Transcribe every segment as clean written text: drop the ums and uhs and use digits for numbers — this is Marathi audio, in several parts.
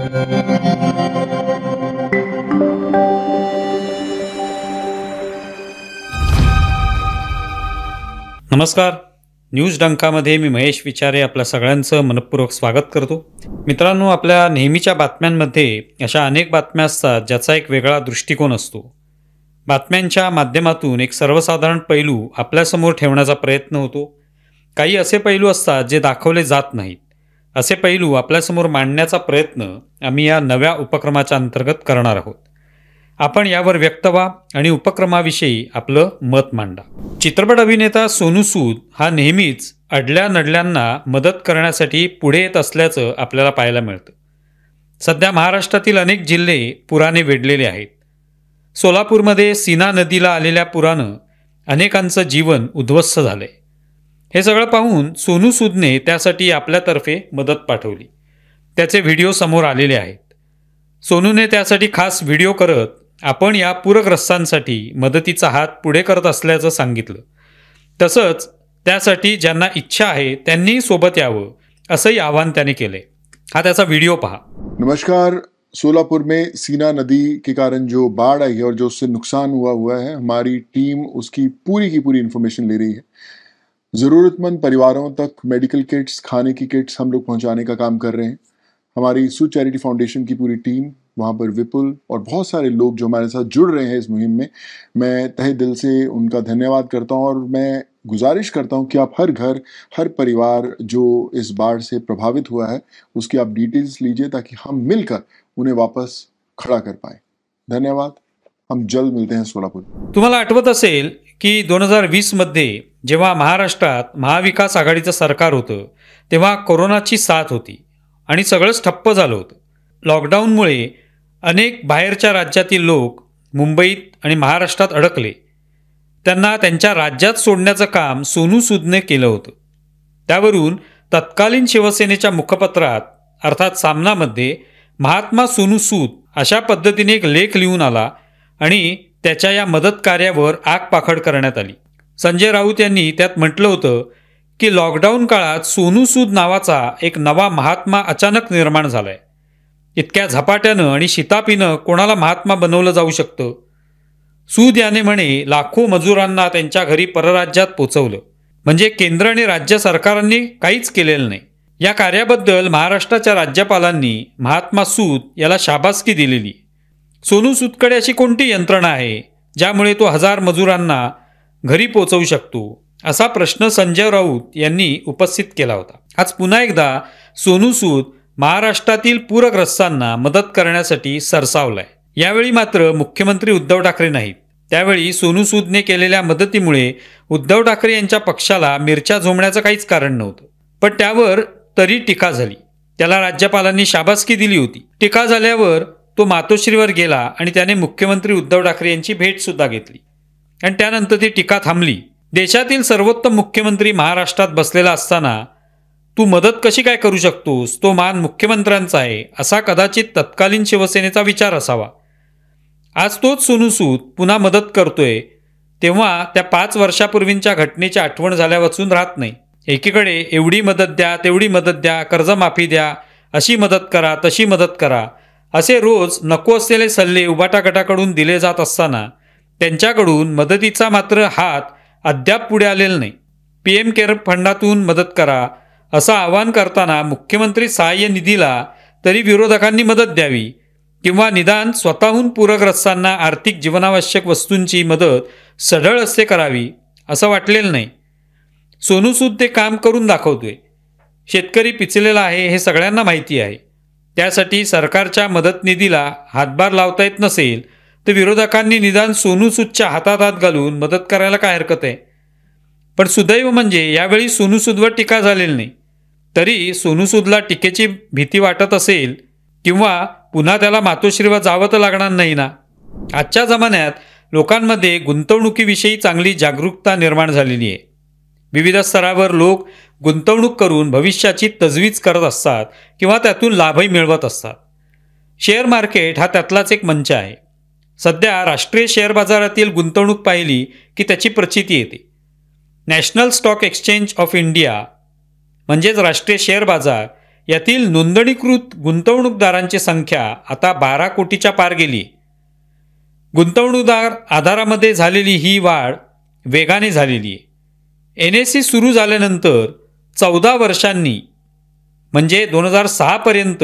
नमस्कार. न्यूज डंकामध्ये मी महेश विचारे आपल्या सगळ्यांचं मनपूर्वक स्वागत करतो. मित्रांनो, आपल्या नेहमीच्या बातम्यांमध्ये अशा अनेक बातम्या असतात ज्याचा एक वेगळा दृष्टिकोन असतो. बातम्यांच्या माध्यमातून एक सर्वसाधारण पैलू आपल्यासमोर ठेवण्याचा प्रयत्न होतो. काही असे पैलू असतात जे दाखवले जात नाहीत. असे पैलू आपल्यासमोर मांडण्याचा प्रयत्न आम्ही या नव्या उपक्रमाच्या अंतर्गत करणार आहोत. आपण यावर व्यक्त व्हा आणि उपक्रमाविषयी आपलं मत मांडा. चित्रपट अभिनेता सोनू सूद हा नेहमीच अडल्या नडल्यांना मदत करण्यासाठी पुढे येत असल्याचं आपल्याला पाहायला मिळतं. सध्या महाराष्ट्रातील अनेक जिल्हे पुराने वेढलेले आहेत. सोलापूरमध्ये सीना नदीला आलेल्या पुरानं अनेकांचं जीवन उद्ध्वस्त झालंय. हे सगळं पाहून सोनू सूदने त्यासाठी आपल्यातर्फे मदत पाठवली. त्याचे व्हिडिओ समोर आलेले आहेत. सोनूने त्यासाठी खास व्हिडिओ करत आपण या पूरग्रस्तांसाठी मदतीचा हात पुढे करत असल्याचं सांगितलं. तसंच त्यासाठी ज्यांना इच्छा आहे त्यांनी सोबत यावं असंही आवाहन त्याने केले. हा त्याचा व्हिडिओ पहा. नमस्कार. सोलापुर में सीना नदी के कारण जो बाढ़ आई है और जो उससे नुकसान हुआ है, हमारी टीम उसकी की पूरी इन्फॉर्मेशन ले रही है. ज़रूरतमंद परिवारों तक मेडिकल किट्स, खाने की किट्स हम लोग पहुंचाने का काम कर रहे हैं. हमारी सूद चैरिटी फाउंडेशन की पूरी टीम, वहाँ पर विपुल और बहुत सारे लोग जो हमारे साथ जुड़ रहे हैं इस मुहिम में, मैं तहे दिल से उनका धन्यवाद करता हूँ. और मैं गुजारिश करता हूँ कि आप हर घर, हर परिवार जो इस बाढ़ से प्रभावित हुआ है उसकी आप डिटेल्स लीजिए ताकि हम मिलकर उन्हें वापस खड़ा कर पाएं. धन्यवाद. हम जल्द मिलते हैं सोलापुर. तुम्हाला आठवत असेल की 2020 मध्ये जेव्हा महाराष्ट्रात महाविकास आघाडीचं सरकार होतं तेव्हा कोरोनाची साथ होती आणि सगळंच ठप्प झालं होतं. लॉकडाऊनमुळे अनेक बाहेरच्या राज्यातील लोक मुंबईत आणि महाराष्ट्रात अडकले. त्यांना त्यांच्या राज्यात सोडण्याचं काम सोनू सूदने केलं होतं. त्यावरून तत्कालीन शिवसेनेच्या मुखपत्रात अर्थात सामनामध्ये महात्मा सोनू सूद अशा पद्धतीने एक लेख लिहून आला आणि त्याच्या या मदत कार्यावर आगपाखड करण्यात आली. संजय राऊत यांनी त्यात म्हटलं होतं की लॉकडाऊन काळात सोनू सूद नावाचा एक नवा महात्मा अचानक निर्माण झालाय. इतक्या झपाट्यानं आणि शितापीनं कोणाला महात्मा बनवलं जाऊ शकतं. सूद याने म्हणे लाखो मजुरांना त्यांच्या घरी परराज्यात पोचवलं. म्हणजे केंद्र आणि राज्य सरकारांनी काहीच केलेलं नाही. या कार्याबद्दल महाराष्ट्राच्या राज्यपालांनी महात्मा सूद याला शाबासकी दिलेली. सोनू सूदकडे अशी कोणती यंत्रणा आहे ज्यामुळे तो हजार मजुरांना घरी पोचवू शकतो, असा प्रश्न संजय राऊत यांनी उपस्थित केला होता. आज पुन्हा एकदा सोनू सूद महाराष्ट्रातील पूरग्रस्तांना मदत करण्यासाठी सरसावलाय. यावेळी मात्र मुख्यमंत्री उद्धव ठाकरे नाहीत. त्यावेळी सोनू सूदने केलेल्या मदतीमुळे उद्धव ठाकरे यांच्या पक्षाला मिरच्या झोमण्याचं काहीच कारण नव्हतं. पण त्यावर तरी टीका झाली. त्याला राज्यपालांनी शाबासकी दिली होती. टीका झाल्यावर तो मातोश्रीवर गेला आणि त्याने मुख्यमंत्री उद्धव ठाकरे यांची भेट सुद्धा घेतली आणि त्यानंतर ती टीका थांबली. देशातील सर्वोत्तम मुख्यमंत्री महाराष्ट्रात बसलेला असताना तू मदत कशी काय करू शकतोस, तो मान मुख्यमंत्र्यांचा आहे, असा कदाचित तत्कालीन शिवसेनेचा विचार असावा. आज तोच सोनू सूद पुन्हा मदत करतोय तेव्हा त्या 5 वर्षापूर्वींच्या घटनेची आठवण झाल्या वाचून राहत नाही. एकीकडे एवढी मदत द्या, तेवढी मदत द्या, कर्जमाफी द्या, अशी मदत करा, तशी मदत करा, असे रोज नको असलेले सल्ले उबाटा गटाकडून दिले जात असताना त्यांच्याकडून मदतीचा मात्र हात अद्याप पुढे आलेला नाही. PM केअर फंडातून मदत करा असं आवाहन करताना मुख्यमंत्री सहाय्य निधीला तरी विरोधकांनी मदत द्यावी किंवा निदान स्वतःहून पूरग्रस्तांना आर्थिक जीवनावश्यक वस्तूंची मदत सढळ हस्ते करावी असं वाटलेलं नाही. सोनू सूद ते काम करून दाखवतोय. शेतकरी पिचलेला आहे हे सगळ्यांना माहिती आहे. त्यासाठी सरकारच्या मदत निधीला हातभार लावता येत नसेल तर विरोधकांनी निदान सोनू सूदच्या हातात हात घालून मदत करायला काय हरकत आहे. पण सुदैव म्हणजे यावेळी सोनू सूदवर टीका झालेली नाही. तरी सोनू सूदला टीकेची भीती वाटत असेल किंवा पुन्हा त्याला मातोश्रीवर जावं तर लागणार नाही ना. आजच्या जमान्यात लोकांमध्ये गुंतवणुकीविषयी चांगली जागरूकता निर्माण झालेली आहे. विविध स्तरावर लोक गुंतवणूक करून भविष्याची तजवीज करत असतात किंवा त्यातून लाभही मिळवत असतात. शेअर मार्केट हा त्यातलाच एक मंच आहे. सध्या राष्ट्रीय शेअर बाजारातील गुंतवणूक पाहिली की त्याची प्रचिती येते. National stock exchange of India म्हणजेच राष्ट्रीय शेअर बाजार यातील नोंदणीकृत गुंतवणूकदारांची संख्या आता 12 कोटीच्या पार गेली. गुंतवणूकदार आधारामध्ये झालेली ही वाढ वेगाने झालेली आहे. NSE सुरू झाल्यानंतर 14 वर्षांनी म्हणजे 2006 पर्यंत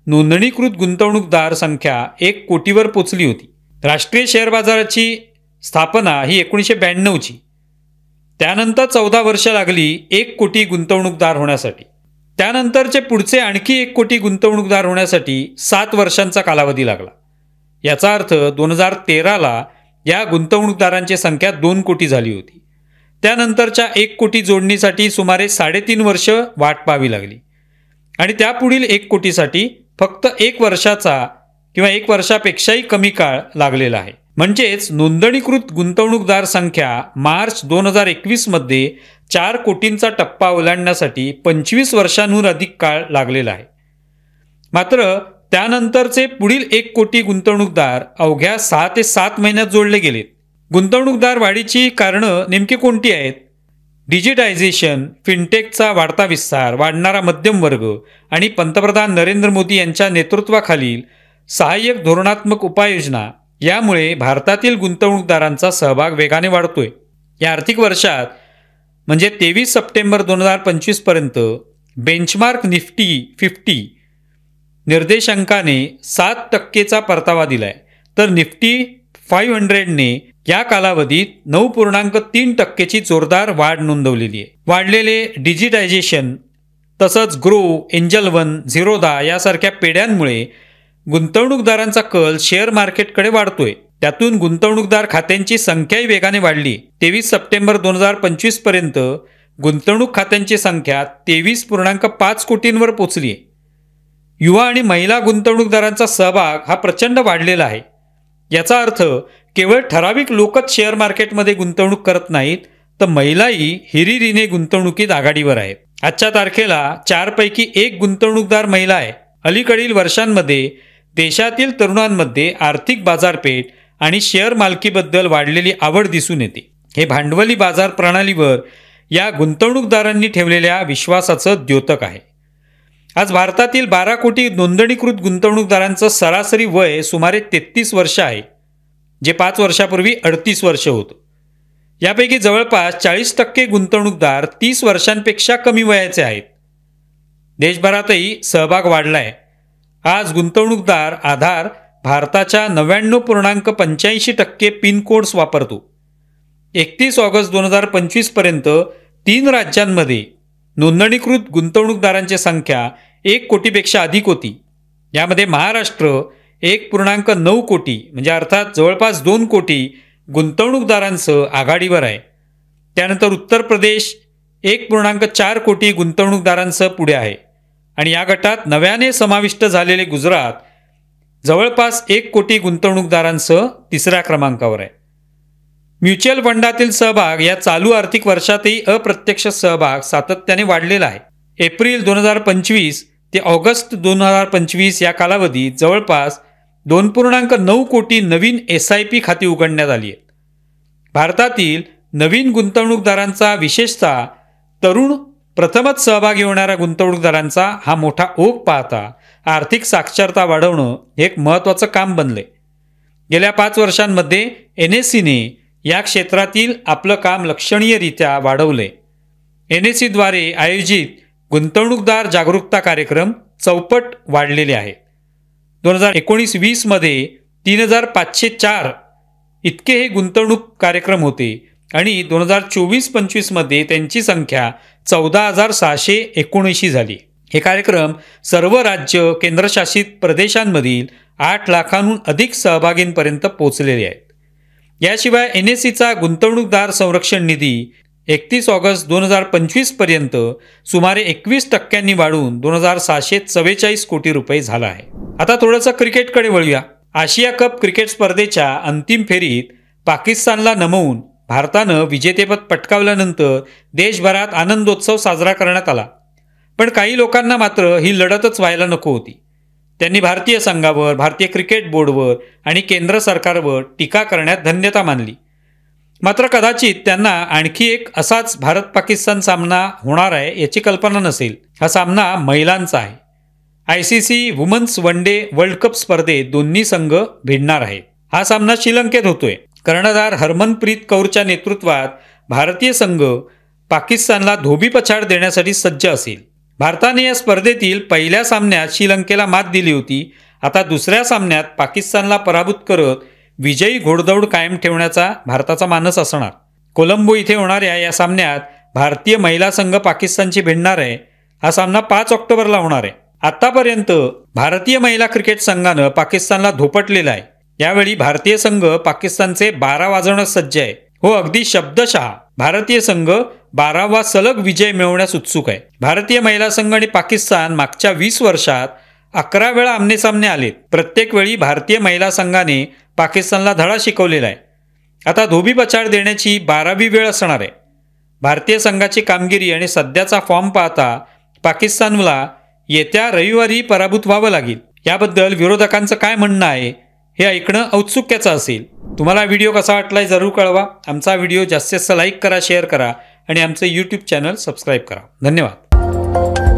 नोंदणीकृत गुंतवणूकदार संख्या 1 कोटीवर पोचली होती. राष्ट्रीय शेअर बाजाराची स्थापना ही 1992ची. त्यानंतर 14 वर्ष लागली 1 कोटी गुंतवणूकदार होण्यासाठी. त्यानंतरचे पुढचे आणखी 1 कोटी गुंतवणूकदार होण्यासाठी 7 वर्षांचा कालावधी लागला. याचा अर्थ 2013ला या गुंतवणूकदारांची संख्या 2 कोटी झाली होती. त्यानंतरच्या 1 कोटी जोडणीसाठी सुमारे 3.5 वर्ष वाट पाहावी लागली आणि त्यापुढील 1 कोटीसाठी फक्त 1 वर्षाचा किंवा 1 वर्षापेक्षाही कमी काळ लागलेला आहे. म्हणजेच नोंदणीकृत गुंतवणूकदार संख्या मार्च 2021 मध्ये 4 कोटींचा टप्पा ओलांडण्यासाठी 25 वर्षांहून अधिक काळ लागलेला आहे. मात्र त्यानंतरचे पुढील 1 कोटी गुंतवणूकदार अवघ्या 6 ते 7 महिन्यात जोडले गेलेत. गुंतवणूकदार वाढीची कारणं नेमकी कोणती आहेत? डिजिटायझेशन, फिनटेकचा वाढता विस्तार, वाढणारा मध्यम वर्ग आणि पंतप्रधान नरेंद्र मोदी यांच्या नेतृत्वाखालील सहाय्यक धोरणात्मक उपाययोजना यामुळे भारतातील गुंतवणूकदारांचा सहभाग वेगाने वाढतोय. या आर्थिक वर्षात म्हणजे 23 सप्टेंबर 2025 पर्यंत बेंचमार्क निफ्टी 50 निर्देशांकाने 7% परतावा दिलाय, तर निफ्टी 500ने या कालावधीत 9.3% जोरदार वाढ नोंदवलेली आहे. वाढलेले डिजिटायझेशन तसंच ग्रो, एंजल वन, झिरोदा यासारख्या पेढ्यांमुळे गुंतवणूकदारांचा कल शेअर मार्केटकडे वाढतोय. त्यातून गुंतवणूकदार खात्यांची संख्याही वेगाने वाढली. 23 सप्टेंबर 2025 पर्यंत गुंतवणूक खात्यांची संख्या 23.5 कोटींवर पोचली आहे. युवा आणि महिला गुंतवणूकदारांचा सहभाग हा प्रचंड वाढलेला आहे. याचा अर्थ केवळ ठराविक लोकच शेअर मार्केटमध्ये गुंतवणूक करत नाहीत, तर महिलाही हिरिरीने गुंतवणुकीत आघाडीवर आहेत. आजच्या तारखेला 4 पैकी 1 गुंतवणूकदार महिला आहे. अलीकडील वर्षांमध्ये देशातील तरुणांमध्ये आर्थिक बाजारपेठ आणि शेअर मालकीबद्दल वाढलेली आवड दिसून येते. हे भांडवली बाजार प्रणालीवर या गुंतवणूकदारांनी ठेवलेल्या विश्वासाचं द्योतक आहे. आज भारतातील 12 कोटी नोंदणीकृत गुंतवणूकदारांचं सरासरी वय सुमारे 33 वर्ष आहे, जे 5 वर्षापूर्वी 38 वर्ष होतं. यापैकी जवळपास 40% गुंतवणूकदार 30 वर्षांपेक्षा कमी वयाचे आहेत. देशभरातही सहभाग वाढलाय. आज गुंतवणूकदार आधार भारताच्या 99.85% पिनकोड्स वापरतो. 31 ऑगस्ट 2025 पर्यंत 3 राज्यांमध्ये नोंदणीकृत गुंतवणूकदारांची संख्या 1 कोटीपेक्षा अधिक होती. यामध्ये महाराष्ट्र 1.9 कोटी म्हणजे अर्थात जवळपास 2 कोटी गुंतवणूकदारांसह आघाडीवर आहे. त्यानंतर उत्तर प्रदेश 1.4 कोटी गुंतवणूकदारांसह पुढे आहे आणि या गटात नव्याने समाविष्ट झालेले गुजरात जवळपास 1 कोटी गुंतवणूकदारांसह 3ऱ्या क्रमांकावर आहे. म्युच्युअल फंडातील सहभाग या चालू आर्थिक वर्षातही अप्रत्यक्ष सहभाग सातत्याने वाढलेला आहे. एप्रिल 2025 ते ऑगस्ट 2025 या कालावधीत जवळपास 2.9 कोटी नवीन SIP खाती उघडण्यात आली आहेत. भारतातील नवीन गुंतवणूकदारांचा विशेषतः तरुण प्रथमच सहभागी होणाऱ्या गुंतवणूकदारांचा हा मोठा ओघ पाहता आर्थिक साक्षरता वाढवणं हे एक महत्त्वाचं काम बनले. गेल्या 5 वर्षांमध्ये NSEने या क्षेत्रातील आपलं काम लक्षणीयरित्या वाढवले. NSEद्वारे आयोजित गुंतवणूकदार जागरूकता कार्यक्रम चौपट वाढलेले आहेत. 2019-20 मध्ये 3504 इतके हे गुंतवणूक कार्यक्रम होते आणि 2024-25 मध्ये त्यांची संख्या 14,679 झाली. हे कार्यक्रम सर्व राज्य केंद्रशासित प्रदेशांमधील 8 लाखांहून अधिक सहभागींपर्यंत पोहोचलेले आहेत. याशिवाय NSEचा गुंतवणूकदार संरक्षण निधी 31 ऑगस्ट 2025 पर्यंत सुमारे 21% वाढून 2,644 कोटी रुपये झाला आहे. आता थोडंसं क्रिकेटकडे वळूया. आशिया कप क्रिकेट स्पर्धेच्या अंतिम फेरीत पाकिस्तानला नमवून भारतानं विजेतेपद पटकावल्यानंतर देशभरात आनंदोत्सव साजरा करण्यात आला. पण काही लोकांना मात्र ही लढतच व्हायला नको होती. त्यांनी भारतीय संघावर, भारतीय क्रिकेट बोर्डवर आणि केंद्र सरकारवर टीका करण्यात धन्यता मानली. मात्र कदाचित त्यांना आणखी एक असाच भारत पाकिस्तान सामना होणार आहे याची कल्पना नसेल. हा सामना महिलांचा आहे. ICC women's one day world cup स्पर्धेत दोन्ही संघ भिडणार आहेत. हा सामना श्रीलंकेत होतोय. कर्णधार हरमनप्रीत कौरच्या नेतृत्वात भारतीय संघ पाकिस्तानला धोबीपछाड देण्यासाठी सज्ज असेल. भारताने या स्पर्धेतील पहिल्या सामन्यात श्रीलंकेला मात दिली होती. आता दुसऱ्या सामन्यात पाकिस्तानला पराभूत करत विजयी घोडदौड कायम ठेवण्याचा भारताचा मानस असणार. कोलंबो इथे होणाऱ्या या सामन्यात भारतीय महिला संघ पाकिस्तानची भिडणार आहे. हा सामना 5 ऑक्टोबरला होणार आहे. आतापर्यंत भारतीय महिला क्रिकेट संघानं पाकिस्तानला धोपटलेला आहे. यावेळी भारतीय संघ पाकिस्तानचे 12 वाजवण्यास सज्ज आहे. हो, अगदी शब्दशः भारतीय संघ 12वा सलग विजय मिळवण्यास उत्सुक आहे. भारतीय महिला संघ आणि पाकिस्तान मागच्या 20 वर्षात 11 वेळा आमनेसामने आलेत. प्रत्येक वेळी भारतीय महिला संघाने पाकिस्तानला धडा शिकवलेला आहे. आता धोबीपछाड देण्याची 12वी वेळ असणार आहे. भारतीय संघाची कामगिरी आणि सध्याचा फॉर्म पाहता पाकिस्तानला येत्या रविवारी पराभूत व्हावं लागेल. याबद्दल विरोधकांचं काय म्हणणं आहे हे ऐकणं औत्सुक्याचं असेल. तुम्हाला व्हिडिओ कसा वाटलाय जरूर कळवा. आमचा व्हिडिओ जास्तीत जास्त लाईक करा, शेअर करा आणि आमचं YouTube चॅनल सबस्क्राईब करा. धन्यवाद.